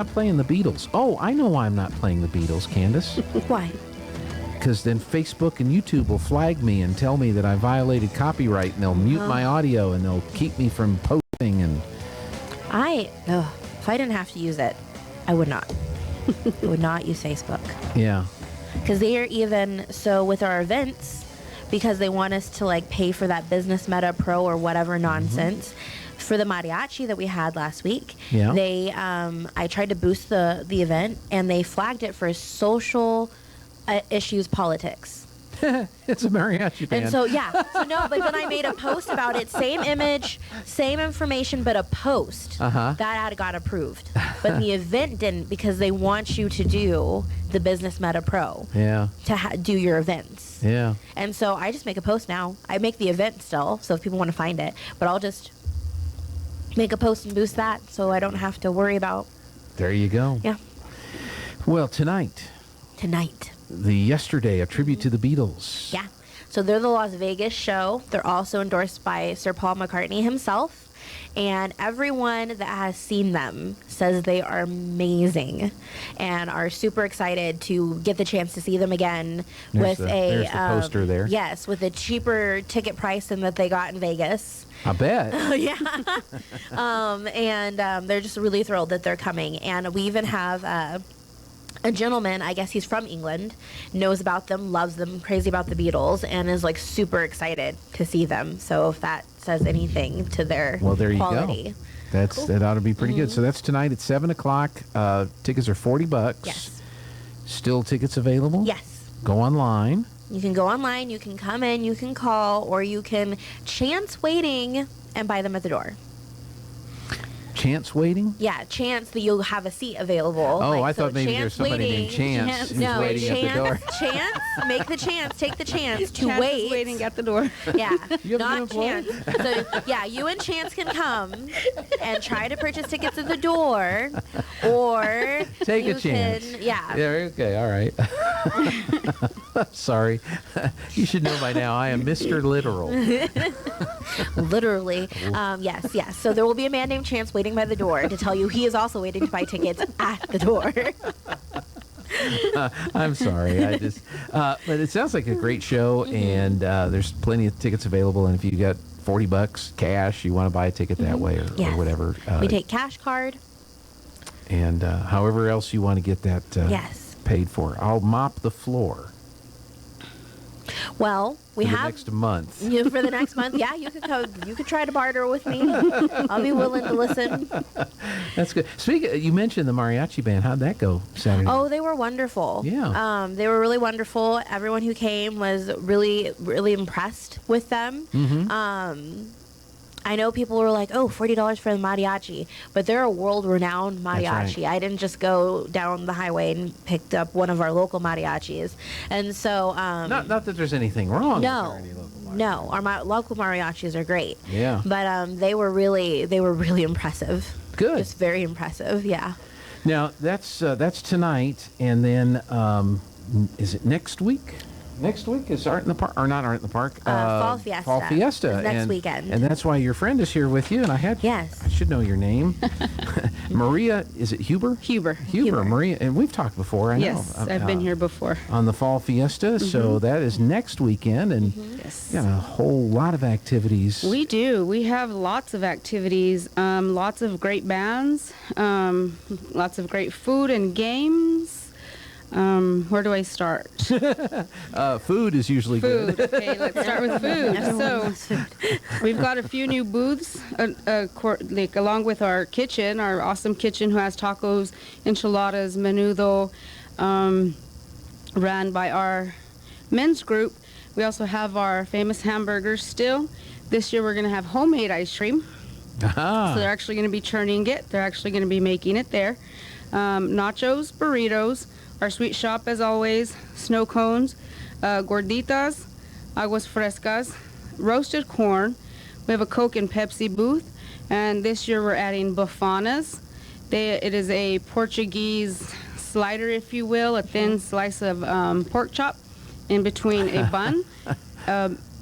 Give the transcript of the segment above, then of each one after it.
not playing the Beatles? Oh, I know why I'm not playing the Beatles, Candace. Why? Because then Facebook and YouTube will flag me and tell me that I violated copyright, and they'll mute my audio, and they'll keep me from posting. And if I didn't have to use it, I would not. I would not use Facebook. Yeah. Because they are even, so with our events, because they want us to like pay for that Business Meta Pro or whatever nonsense, for the mariachi that we had last week, they I tried to boost the event, and they flagged it for social issues politics. It's a mariachi band. And so but then I made a post about it, same image, same information, but a post that ad got approved, but the event didn't, because they want you to do the Business Meta Pro to do your events. And so I just make a post now. I make the event still, so if people want to find it, but I'll just make a post and boost that, so I don't have to worry about. There you go. Yeah. Well, tonight. The Yesterday, a tribute to the Beatles. Yeah. So they're the Las Vegas show. They're also endorsed by Sir Paul McCartney himself. And everyone that has seen them says they are amazing and are super excited to get the chance to see them again. There's the poster there. Yes, with a cheaper ticket price than that they got in Vegas. I bet. And they're just really thrilled that they're coming. And we even have a gentleman, I guess he's from England, knows about them, loves them, crazy about the Beatles, and is like super excited to see them. So if that says anything to their quality. You go. That ought to be pretty good. So that's tonight at 7 o'clock. Tickets are $40. Yes. Still tickets available? Yes. Go online. You can go online, you can come in, you can call, or you can chance waiting and buy them at the door. Chance waiting? Yeah, chance that you'll have a seat available. Oh, I thought maybe there's somebody named Chance who's waiting at the door. Chance, take the chance to Chance wait. Is waiting at the door. Yeah, You have not Chance. So, you and Chance can come and try to purchase tickets at the door, or take a chance. Yeah, okay, all right. Sorry. You should know by now I am Mr. Literal. Literally. Yes. So there will be a man named Chance waiting by the door to tell you he is also waiting to buy tickets at the door. I'm sorry. But it sounds like a great show, and there's plenty of tickets available. And if you got $40 cash, you want to buy a ticket that way or whatever. We take cash card. And however else you want to get that paid for. I'll mop the floor. Well, we have next month. For the next month, you could come. You could try to barter with me. I'll be willing to listen. That's good. You mentioned the mariachi band. How'd that go Saturday? Oh, they were wonderful. Yeah. They were really wonderful. Everyone who came was really, really impressed with them. I know people were like, $40 for the mariachi, but they're a world-renowned mariachi. That's right. I didn't just go down the highway and picked up one of our local mariachis. And so... not that there's anything wrong with any local mariachi. No, our local mariachis are great. Yeah. But they were really impressive. Good. Just very impressive, yeah. Now, that's tonight, and then is it next week? Next week is Art in the Park, or not Art in the Park? Fall Fiesta. Fall Fiesta. Next weekend. And that's why your friend is here with you, and I should know your name. Maria, is it Huber? Huber. Maria, and we've talked before, I know. Yes, I've been here before. On the Fall Fiesta, so that is next weekend, and got a whole lot of activities. We do. We have lots of activities, lots of great bands, lots of great food and games. Where do I start? Food is usually good. Okay, let's start with food. So we've got a few new booths, along with our kitchen, our awesome kitchen, who has tacos, enchiladas, menudo, ran by our men's group. We also have our famous hamburgers still. This year we're going to have homemade ice cream. So they're actually going to be churning it. They're actually going to be making it there. Nachos, burritos. Our sweet shop, as always, snow cones, gorditas, aguas frescas, roasted corn. We have a Coke and Pepsi booth, and this year we're adding bufanas. It is a Portuguese slider, if you will, a thin slice of pork chop in between a bun,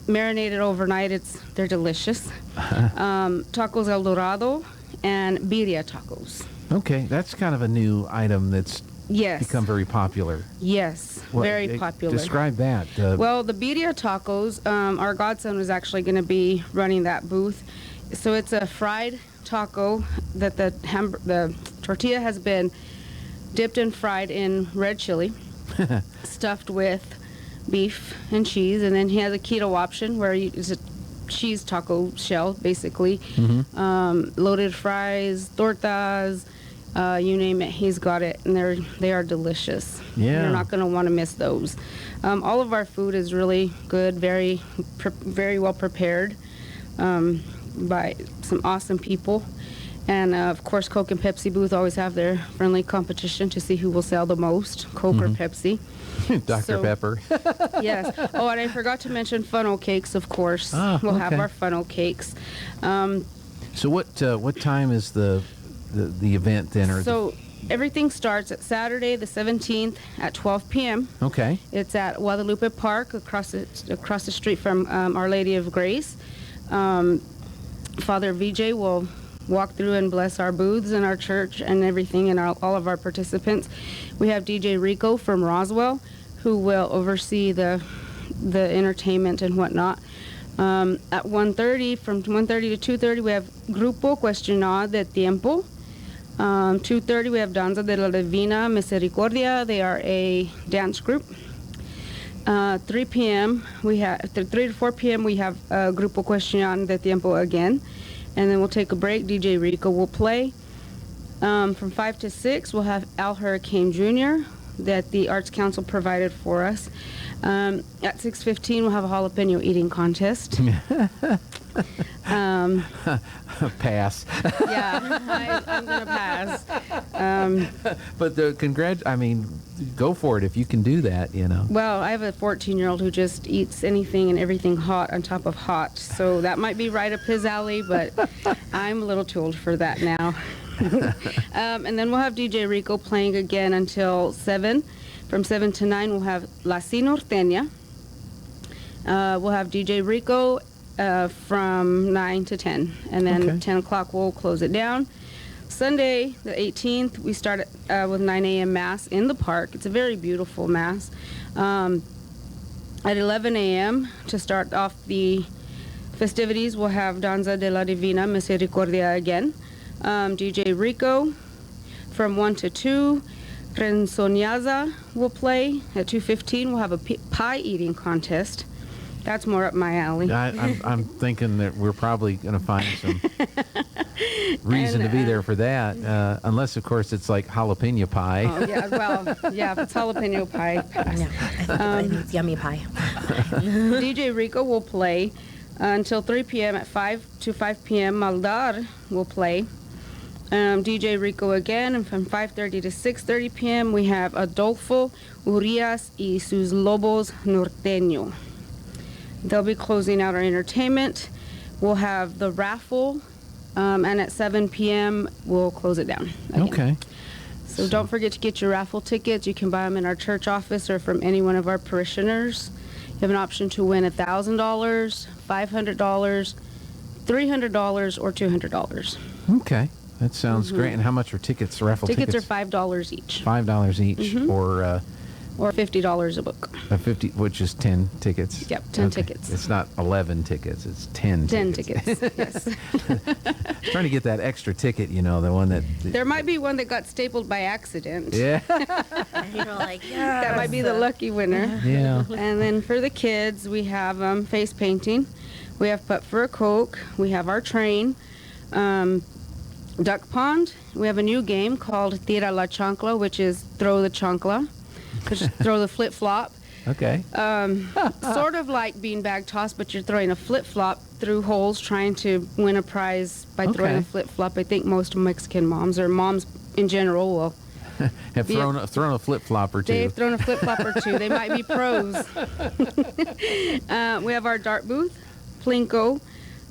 marinated overnight. They're delicious. Tacos El Dorado and birria tacos. Okay, that's kind of a new item that's Yes. become very popular. Yes, What- very popular. Describe that. Well, the birria tacos, our godson was actually going to be running that booth. So it's a fried taco that the tortilla has been dipped and fried in red chili, stuffed with beef and cheese, and then he has a keto option where it's a cheese taco shell, basically. Loaded fries, tortas, you name it, he's got it, and they are delicious. Yeah. You're not going to want to miss those. All of our food is really good, very well prepared by some awesome people. And of course, Coke and Pepsi booth always have their friendly competition to see who will sell the most, Coke or Pepsi. Dr. So- Pepper. Yes. Oh, and I forgot to mention funnel cakes, of course. We'll have okay. our funnel cakes. So what time is the event then? Or So everything starts at Saturday, the 17th at 12 p.m. okay. It's at Guadalupe Park, across the street from Our Lady of Grace. Father VJ will walk through and bless our booths and our church and everything, and all of our participants. We have DJ Rico from Roswell, who will oversee the entertainment and whatnot. At 1:30, from 1:30 to 2:30, we have Grupo Cuestionar de Tiempo. 2:30, we have Danza de la Divina Misericordia. They are a dance group. 3 p.m. we have 3 to 4 p.m. we have Grupo Cuestionar de Tiempo again, and then we'll take a break. DJ Rico will play. From 5 to 6, we'll have Al Hurricane Jr. that the Arts Council provided for us. At 6:15, we'll have a jalapeno eating contest. Pass. Yeah, I'm gonna pass. But go for it if you can do that. Well, I have a 14-year-old who just eats anything and everything hot on top of hot, so that might be right up his alley, but I'm a little too old for that now. And then we'll have DJ Rico playing again until 7. From 7 to 9, we'll have La Si Norteña. We'll have DJ Rico from 9 to 10, and then Okay. 10 o'clock we'll close it down. Sunday, the 18th, we start with 9 a.m. Mass in the park. It's a very beautiful Mass. At 11 a.m., to start off the festivities, we'll have Danza de la Divina Misericordia again. DJ Rico from 1 to 2. Renzoniaza will play. At 2:15, we'll have a pie eating contest. That's more up my alley. I'm thinking that we're probably going to find some reason to be there for that, unless, of course, it's like jalapeno pie. Oh, yeah, well, yeah, if it's jalapeno pie, pass. Yeah, I think it's yummy pie. DJ Rico will play until 3 p.m. At 5 to 5 p.m., Maldar will play. DJ Rico again, and from 5:30 to 6:30 p.m. we have Adolfo Urias y sus Lobos Norteño. They'll be closing out our entertainment. We'll have the raffle, and at 7 p.m. we'll close it down again. Okay. So don't forget to get your raffle tickets. You can buy them in our church office or from any one of our parishioners. You have an option to win $1,000, $500, $300, or $200. Okay. That sounds great. And how much are tickets, raffle tickets? Tickets are $5 each, $5 each, or $50 a book. 50, which is 10 tickets. Yep, 10 tickets. It's not 11 tickets. It's 10 10 tickets. tickets, yes. Trying to get that extra ticket, the one that. There might be one that got stapled by accident. Yeah. That might be the lucky winner. Yeah. And then for the kids, we have face painting. We have Putt for a Coke. We have our train. Duck Pond. We have a new game called Tira la Chancla, which is throw the chancla. Just throw the flip-flop. Okay. Sort of like beanbag toss, but you're throwing a flip-flop through holes trying to win a prize by throwing Okay. a flip-flop. I think most Mexican moms, or moms in general, will. Have thrown a flip flop or two. They've thrown a flip-flop or two. They might be pros. We have our dart booth, Plinko,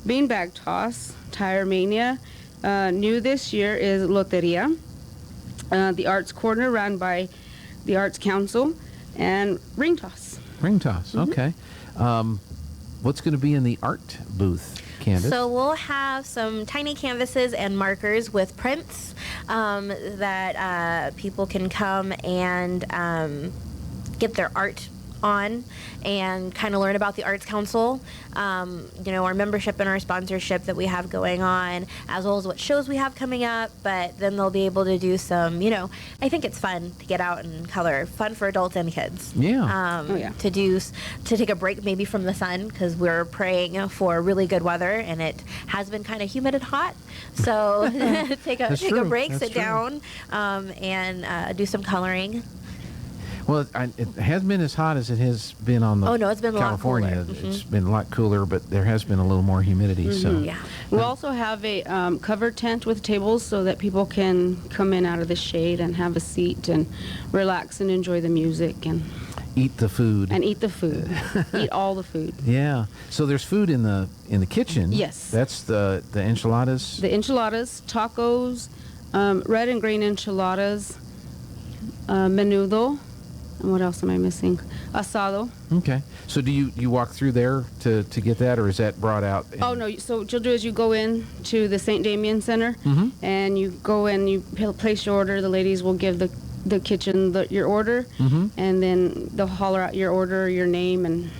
beanbag toss, Tire Mania. New this year is Loteria, the Arts Corner run by the Arts Council, and ring toss. Ring toss. Okay. What's going to be in the art booth, Candace? So we'll have some tiny canvases and markers with prints that people can come and get their art on and kind of learn about the Arts Council, our membership and our sponsorship that we have going on, as well as what shows we have coming up. But then they'll be able to do some, I think it's fun to get out and color, fun for adults and kids. Yeah. To take a break maybe from the sun, because we're praying for really good weather, and it has been kind of humid and hot. So take a break, sit down, and do some coloring. Well, it hasn't been as hot as it has been on the it's been California. A lot cooler. It's been a lot cooler, but there has been a little more humidity. So yeah. We'll also have a covered tent with tables so that people can come in out of the shade and have a seat and relax and enjoy the music and eat the food. Eat all the food. Yeah. So there's food in the kitchen. Yes. That's the enchiladas. The enchiladas, tacos, red and green enchiladas, menudo. And what else am I missing? Asado. Okay. So do you walk through there to get that, or is that brought out? Oh, no. So what you'll do is you go in to the St. Damien Center, and you go in, you place your order. The ladies will give the kitchen your order, and then they'll holler out your order, your name, and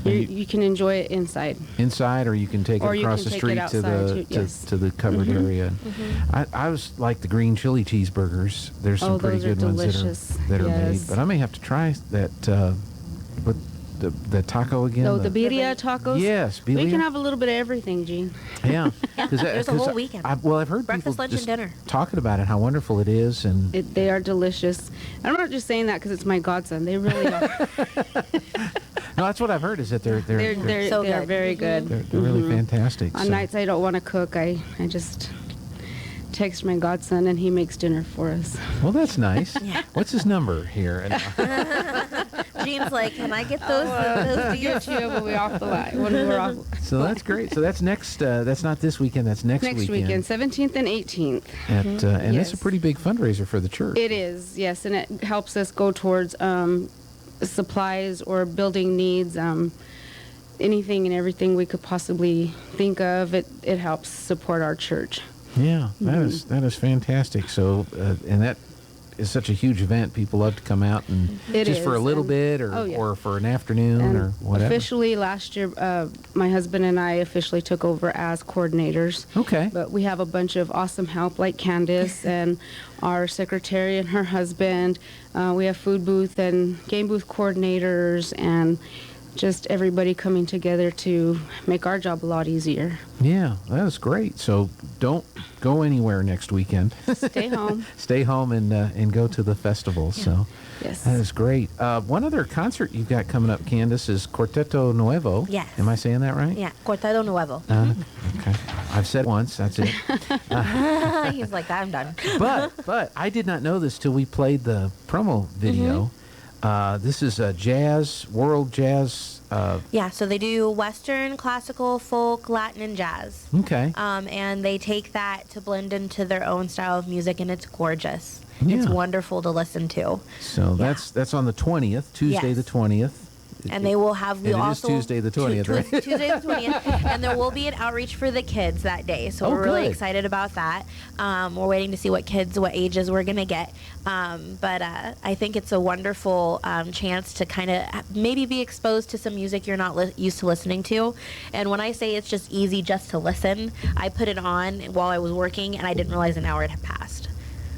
you can enjoy it inside. Inside, or you can take it across the street to the covered area. I was like the green chili cheeseburgers. There's some pretty good ones that are made. But I may have to try that. What the taco again? Oh, the birria tacos. Yes, birria. We can have a little bit of everything, Gene. Yeah, there's a whole weekend. I've heard breakfast, people lunch, and dinner talking about it, how wonderful it is, and they are delicious. I'm not just saying that because it's my godson. They really are. No, that's what I've heard. Is that they're so good. Very good. They're really fantastic. On nights I don't want to cook, I just text my godson and he makes dinner for us. Well, that's nice. Yeah. What's his number here? Gene's like, can I get those Give to you when we're off the line. When we're off. So that's great. So that's next. That's not this weekend. That's next weekend. 17th and 18th. And that's a pretty big fundraiser for the church. It is, yes, and it helps us go towards supplies or building needs, anything and everything we could possibly think of. It helps support our church. Yeah, that is fantastic. So, and that is such a huge event. People love to come out and for a little bit, or for an afternoon, or whatever. Officially, last year, my husband and I officially took over as coordinators. Okay. But we have a bunch of awesome help, like Kandese and our secretary and her husband. We have food booth and game booth coordinators, and just everybody coming together to make our job a lot easier. Yeah, that is great. So don't go anywhere next weekend. Stay home. Stay home and go to the festival. Yeah. So yes, that is great. One other concert you've got coming up, Kandese, is Quarteto Nuevo. Yes. Am I saying that right? Yeah, Quarteto Nuevo. Okay. I've said once. That's it. He's like, I'm done. But I did not know this till we played the promo video. This is a world jazz. So they do Western, classical, folk, Latin, and jazz. Okay. And they take that to blend into their own style of music, and it's gorgeous. Yeah. It's wonderful to listen to. So that's on the 20th, Tuesday the 20th. And they will have. It is Tuesday the 20th, right? Tuesday the 20th, and there will be an outreach for the kids that day. So we're really excited about that. We're waiting to see what ages we're gonna get. But I think it's a wonderful chance to kind of maybe be exposed to some music you're not used to listening to. And when I say it's just easy just to listen, I put it on while I was working, and I didn't realize an hour had passed.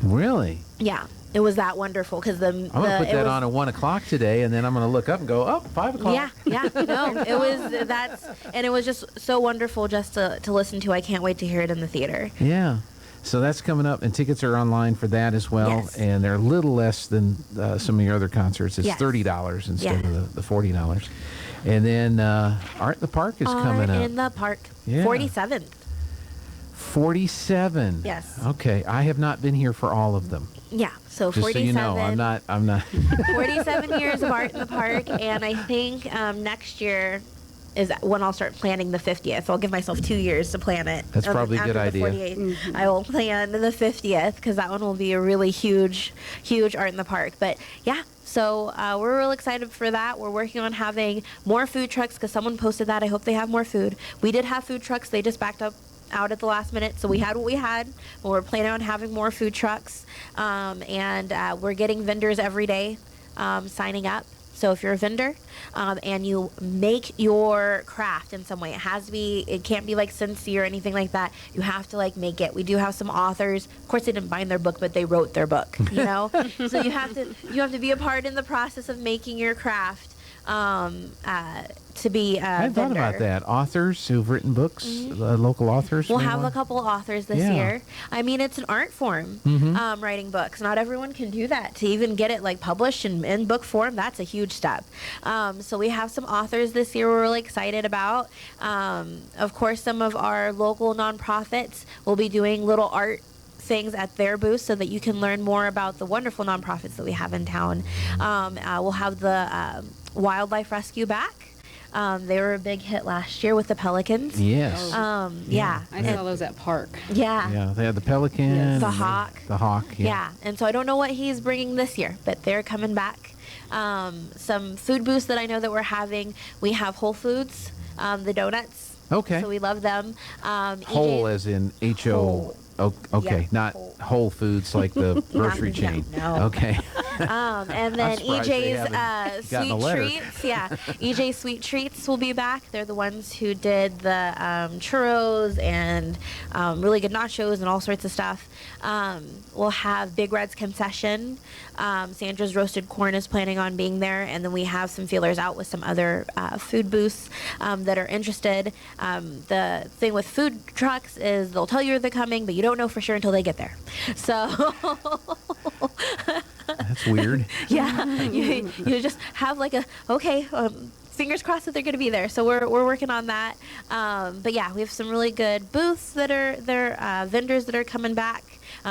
Really? Yeah. It was that wonderful because I'm gonna put that on at 1 o'clock today, and then I'm gonna look up and go, 5 o'clock. Yeah. No, it was just so wonderful just to listen to. I can't wait to hear it in the theater. Yeah. So that's coming up, and tickets are online for that as well. Yes. And they're a little less than some of your other concerts. It's $30 instead of the $40. And then Art in the Park is coming up. Art in the Park, Yeah. 47th. 47. Yes. Okay, I have not been here for all of them. Yeah, so Just 47. so you know, I'm not. 47 years of Art in the Park, and I think next year is when I'll start planning the 50th. I'll give myself 2 years to plan it. That's probably a good idea. 48th, I will plan the 50th because that one will be a really huge Art in the Park. But yeah, so we're real excited for that. We're working on having more food trucks because someone posted that. I hope they have more food. We did have food trucks. They just backed up out at the last minute. So we had what we had. We're planning on having more food trucks. And we're getting vendors every day signing up. So if you're a vendor and you make your craft in some way, it can't be like sincere or anything like that. You have to like make it. We do have some authors. Of course, they didn't bind their book, but they wrote their book, you know? So you have to be a part in the process of making your craft. To be a I thought about that. Authors who've written books, local authors. We'll have a couple authors this year. I mean, it's an art form, writing books. Not everyone can do that. To even get it like published in book form, that's a huge step. So we have some authors this year we're really excited about. Of course, some of our local nonprofits will be doing little art things at their booth so that you can learn more about the wonderful nonprofits that we have in town. We'll have the wildlife rescue back. They were a big hit last year with the pelicans. Yes. Yeah. I saw those at Park. Yeah. Yeah, they had the pelican. Yes. The hawk. The hawk, yeah. And so I don't know what he's bringing this year, but they're coming back. Some food booths that I know that we're having. We have Whole Foods, the donuts. Okay. So we love them. Whole as in H-O. Okay, not Whole Foods like the grocery chain. No. Okay. And then EJ's Sweet Treats. Yeah, EJ's Sweet Treats will be back. They're the ones who did the churros and really good nachos and all sorts of stuff. We'll have Big Red's Concession. Sandra's Roasted Corn is planning on being there. And then we have some feelers out with some other food booths that are interested. The thing with food trucks is they'll tell you they're coming, but you don't know for sure until they get there. So that's weird. Yeah, you just have like fingers crossed that they're going to be there. So we're working on that. But yeah, we have some really good booths that are vendors that are coming back.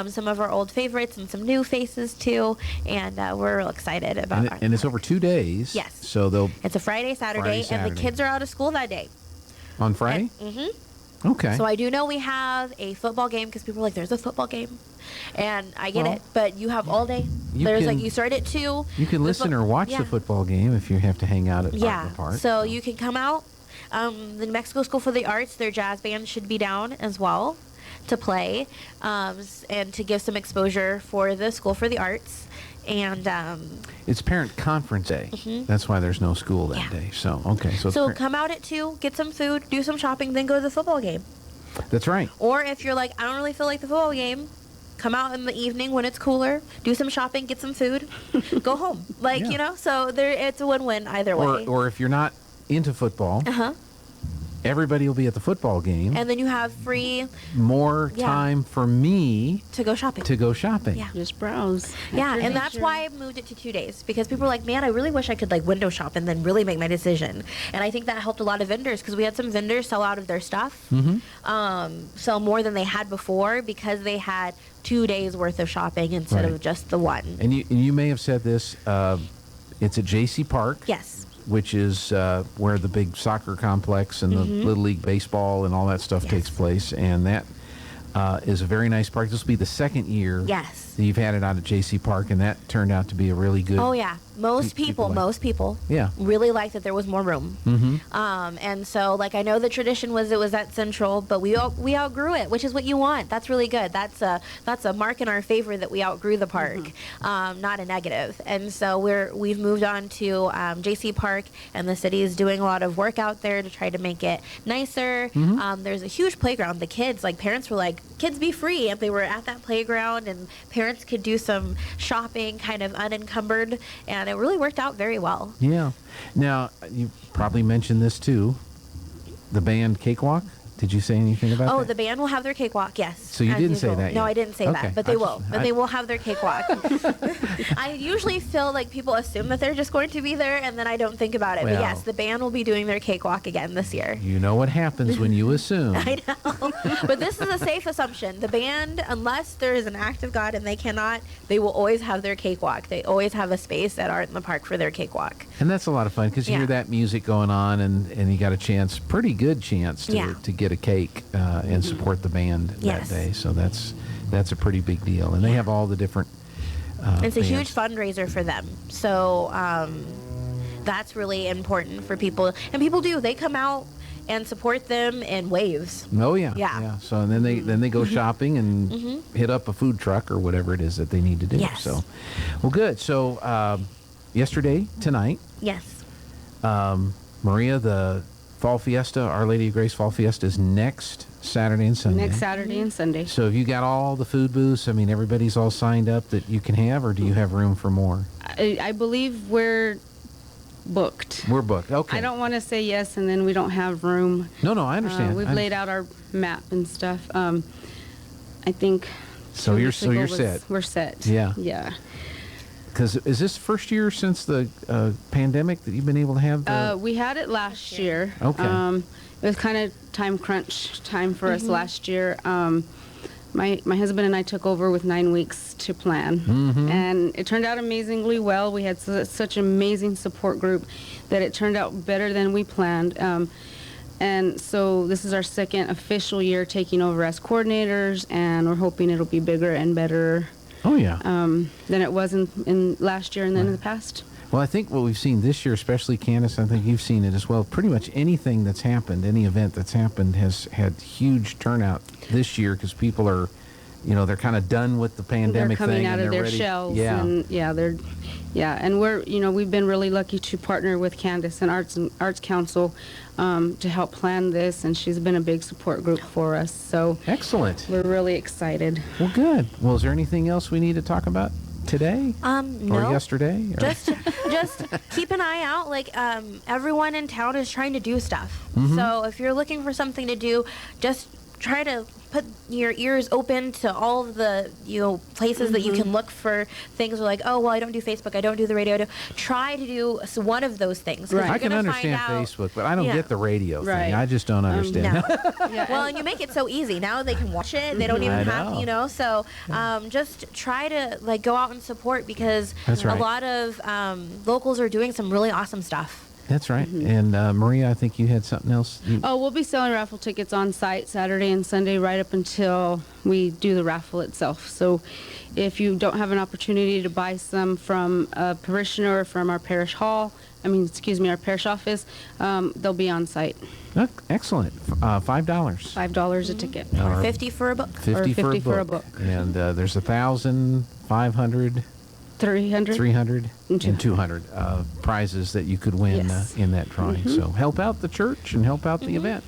Some of our old favorites and some new faces too, and we're real excited about it. And it's over 2 days. Yes. So it's a Friday, Saturday, and the kids are out of school that day. On Friday? Okay. So I do know we have a football game because people are like, "There's a football game," and I get it. But you have all day. You start at 2. You can listen or watch the football game if you have to hang out at the park. So you can come out. The New Mexico School for the Arts, their jazz band should be down as well to play and to give some exposure for the School for the Arts. And it's Parent Conference Day. That's why there's no school that day. So, okay. So come out at 2, get some food, do some shopping, then go to the football game. That's right. Or if you're like, I don't really feel like the football game, come out in the evening when it's cooler, do some shopping, get some food, go home. So it's a win-win either way. Or if you're not into football, everybody will be at the football game. And then you have more time for me to go shopping. Yeah. Just browse. Yeah, and that's why I moved it to 2 days, because people were like, man, I really wish I could like window shop and then really make my decision. And I think that helped a lot of vendors because we had some vendors sell out of their stuff, sell more than they had before because they had 2 days worth of shopping instead of just the one. And you may have said this, it's at J.C. Park. Yes. Which is where the big soccer complex and the Little League baseball and all that stuff takes place. And that is a very nice park. This will be the second year that you've had it out at J.C. Park, and that turned out to be a really good... Oh, yeah. Most people really liked that there was more room. And so, I know the tradition was it was at Central, but we outgrew it, which is what you want. That's really good. That's a mark in our favor that we outgrew the park, not a negative. And so we've moved on to J.C. Park, and the city is doing a lot of work out there to try to make it nicer. There's a huge playground. The kids, parents were like, kids be free. And they were at that playground, and parents could do some shopping kind of unencumbered, and it really worked out very well. Yeah. Now, you probably mentioned this too, the band Cakewalk. Did you say anything about that? Oh, the band will have their cakewalk, yes. So you didn't say that yet? No, I didn't say that, but they will. But they will have their cakewalk. I usually feel like people assume that they're just going to be there, and then I don't think about it. But yes, the band will be doing their cakewalk again this year. You know what happens when you assume. I know. But this is a safe assumption. The band, unless there is an act of God and they will always have their cakewalk. They always have a space at Art in the Park for their cakewalk. And that's a lot of fun because you hear that music going on, and you got a pretty good chance to get a cake and support the band that day. So that's a pretty big deal. And they have all the different it's bands. A huge fundraiser for them. So that's really important for people. And people do. They come out and support them in waves. Oh yeah. Yeah. So and then they go shopping and hit up a food truck or whatever it is that they need to do. Yes. So, well, good. So yesterday, tonight. Yes. Maria, the Fall Fiesta, Our Lady of Grace Fall Fiesta is next Saturday and Sunday. Next Saturday and Sunday. So have you got all the food booths? I mean, everybody's all signed up that you can have, or do you have room for more? I believe we're booked. We're booked. Okay. I don't want to say yes and then we don't have room. No, I understand. We've laid out our map and stuff. I think. So you're set. We're set. Yeah. Yeah. Because is this the first year since the pandemic that you've been able to have? We had it last year. Okay. It was kind of time crunch time for us last year. My husband and I took over with 9 weeks to plan, and it turned out amazingly well. We had such an amazing support group that it turned out better than we planned. And so this is our second official year taking over as coordinators, and we're hoping it'll be bigger and better. Oh yeah. Than it was in last year and then in the past. Well, I think what we've seen this year, especially Kandese, I think you've seen it as well. Pretty much anything that's happened, any event that's happened, has had huge turnout this year because people are, they're kind of done with the pandemic thing. They're coming out of their ready. shells. Yeah. And and we're, we've been really lucky to partner with Kandese and Arts Council to help plan this, and she's been a big support group for us. So excellent. We're really excited. Well, good. Well, is there anything else we need to talk about today? No. Or yesterday? Or? Just keep an eye out. Like, everyone in town is trying to do stuff. So if you're looking for something to do, just try to put your ears open to all of the places that you can look for things. Like, oh, well, I don't do Facebook, I don't do the radio. Try to do one of those things. Right. I can understand Facebook, but I don't get the radio thing. I just don't understand. No. Well, and you make it so easy. Now they can watch it. They don't even have, So just try to go out and support, because a lot of locals are doing some really awesome stuff. That's right. And Maria, I think you had something else. We'll be selling raffle tickets on site Saturday and Sunday right up until we do the raffle itself. So if you don't have an opportunity to buy some from a parishioner or from our parish hall, our parish office, they'll be on site. Excellent. $5. $5 a ticket. Or 50 for a book. 50 for a book. And there's 1,000, 500... 300 and 200 prizes that you could win in that drawing. So help out the church and help out the event.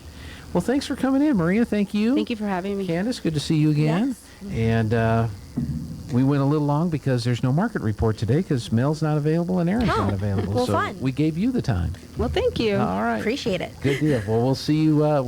Well, thanks for coming in, Maria. Thank you. Thank you for having me. Kandese, good to see you again. Yes. And we went a little long because there's no market report today because Mel's not available and Aaron's not available. Well, so fun. we gave you the time. Well, thank you. All right. Appreciate it. Good deal. Well, we'll see you